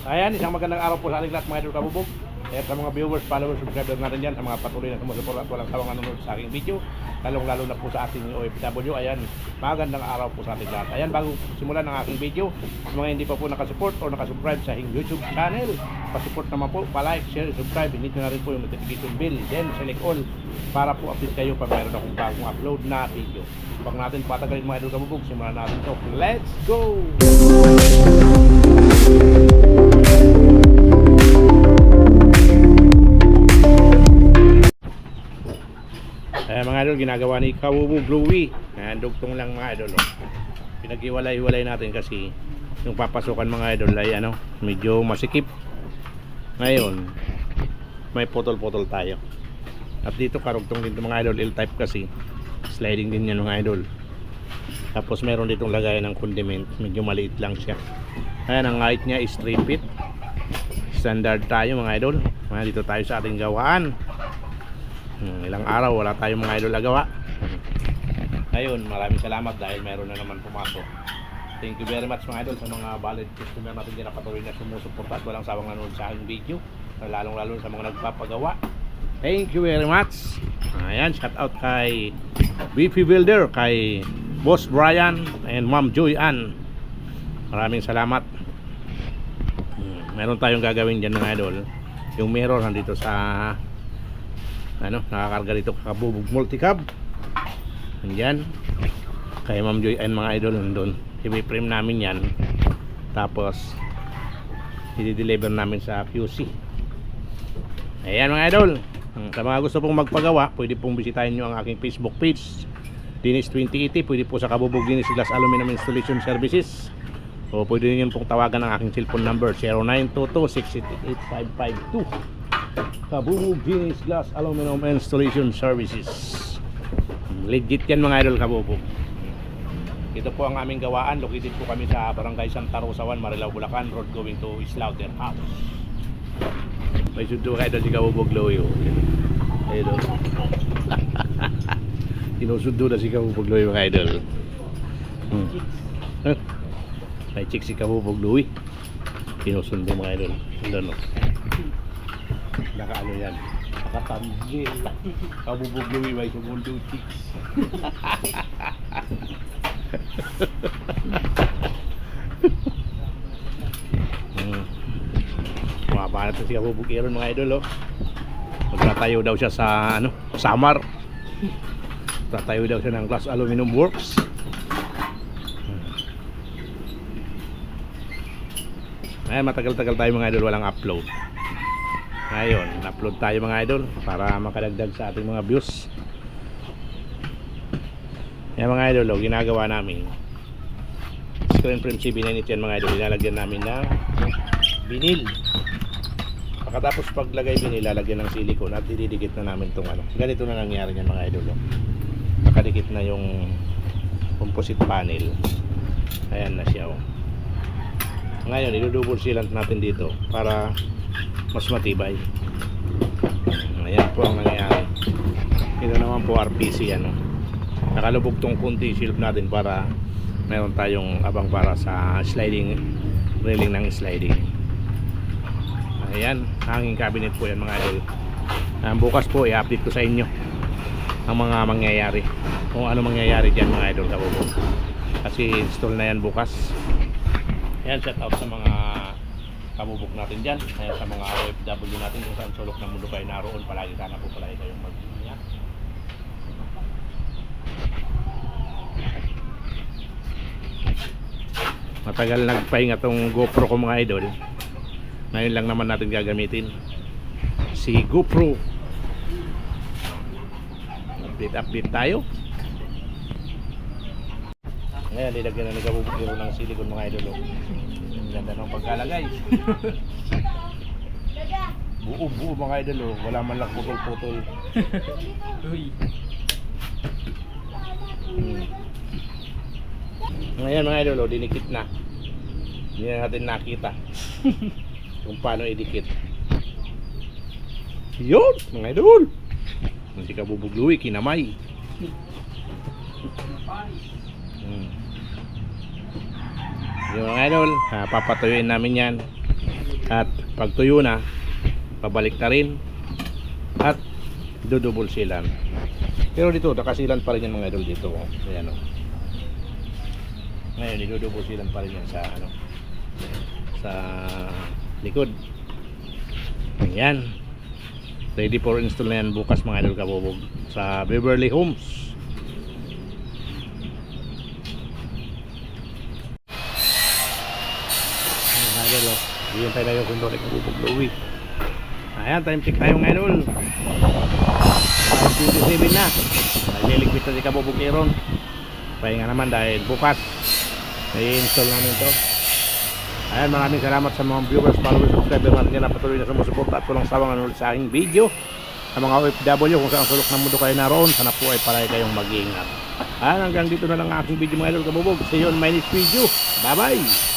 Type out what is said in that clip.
Ayan, isang magandang araw po sa ating lahat mga idol kabubog. Sa mga viewers, followers, subscribers natin dyan, sa mga patuloy na sumusuporta at walang sawang nanonood sa aking video, lalong-lalo na po sa ating OFW. Ayan, magandang araw po sa ating lahat. Ayan, bago simulan ang aking video, sa mga hindi pa po nakasupport o nakasubscribe sa aking YouTube channel, pasupport naman po, palike, share, subscribe, hindi nyo na rin po yung notification bell, then select all, para po update kayo pag mayroon akong bagong upload na video. Huwag natin patagalin mga idol kabubog, simulan natin ito. Let's go! Mga idol, ginagawa ni Kawubu Bluey. Dugtong lang mga idol. Pinag-iwalay-iwalay natin kasi yung papasukan mga idol ay medyo masikip. Ngayon, may putol-putol tayo. At dito karugtong din mga idol, L-type kasi. Sliding din yan mga idol. Tapos meron ditong lagayan ng condiment. Medyo maliit lang siya. Ayan, ang height niya is 3 feet. Standard tayo mga idol. Dito tayo sa ating gawaan. Ilang araw wala tayong mga idol agawa. Ngayon maraming salamat dahil mayroon na naman pumasok. Thank you very much mga idol sa mga valid customer natin dyan na patuloy na sumusuporta at walang sawang nanonood sa aking video, lalong lalo sa mga nagpapagawa. Thank you very much. Ayan, shout out kay BP Builder, kay Boss Brian and Ma'am Joy Ann. Maraming salamat. Meron tayong gagawin dyan mga idol. Yung mirror nandito sa nakakarga dito kabubog multicab. Andyan kay Ma'am Joy and mga idol nandun. I-frame namin yan, tapos i-deliver namin sa QC. Ayan mga idol, sa mga gusto pong magpagawa, pwede pong bisitahin nyo ang aking Facebook page, Dinis 2080. Pwede po sa Kabubog Dinis Glass Aluminum Installation Services, o pwede nyo pong tawagan ang aking cellphone number 0922-688-552. Kabubog Dinis Glass Aluminum Installation Services. Legit yan mga idol kabubog. Ito po ang aming gawaan. Located po kami sa Barangay Santa Rosa 1, Marilao, Bulacan. Road going to Slaughterhouse. May sundo ka idol si Kabubog Loyo. Idol. Sinusundo na si Kabubog Loyo mga idol. May chick si Kabubog Loyo. Sinusundo mga idol. Ano? Nakaano yan, nakatambi. Kabubog Loyo may sumundo chicks. Mabanat na si Kabubog Iron mga idol. Magtatayo daw siya sa Samar. Tatayo daw siya ng Glass Aluminum Works. Ay, matagal-tagal tayo mga idol walang upload. Ngayon, upload tayo mga idol para makadagdag sa ating mga views. Yan mga idol, ginagawa namin screen frame CB98 yan mga idol. Nilalagyan namin ng vinil. Pagkatapos paglagay vinil, lalagyan ng silicone at dididikit na namin itong ganito na nangyari yan mga idol. Nakadikit na yung composite panel. Ayan na siya. Ngayon, idudouble sealant natin dito para mas matibay. Ayan po ang nangyayari. Ito naman po RPC nakalubog tong kunti shield natin para meron tayong abang para sa sliding railing ng sliding. Ayan, hanging cabinet po yan mga idol. Bukas po i-update ko sa inyo ang mga mangyayari, kung ano mangyayari dyan mga idol kabubog, kasi install na yan bukas. Ayan, shout out sa mga kabubog natin dyan, sa mga OFW natin kung saan sulok ng mundo kayo naroon. Palagi sana po palagi kayong mag-ingat. Matagal nagpahinga tong GoPro ko mga idol. Ngayon lang naman natin gagamitin si GoPro. Update tayo. Ngayon nilagyan na nagabubukiro ng silicone mga idol. Ang ganda ng pagkalagay. Buo mga idol. Wala man lang putol-putol. Ngayon mga idol, dinikit na. Hindi na natin nakita kung paano idikit. Yun mga idol, si Kabubog Loyo kinamay. Yung mga idol, papatuyuin namin yan. At pag tuyo na, pabalik na rin at dudubol silan. Pero dito nakasilan pa rin yan mga idol dito. Ayan o. Ngayon idudubol silan pa rin yan sa ano, sa likod. Ayan. Ready for install na yan bukas mga idol kabubog sa Beverly Homes. Ayan mga idol, yun tayo na yung kundor ay kabubog Louie. Ayan, time check tayo mga idol. 5:27 na. Naliligpit na si kabubog Aaron. Pahinga naman dahil bukas i-install namin to. Ayan, maraming salamat sa mga viewers, followers, subscriber natin na patuloy na sumusuporta at walang sawang ulit sa aking video. Sa mga OFW kung saan sulok ng mundo kayo naroon, sana po ay palagi kayong mag-iingat. Hanggang dito na lang ang aking video mga idol kabubog. See you on my next video. Bye bye.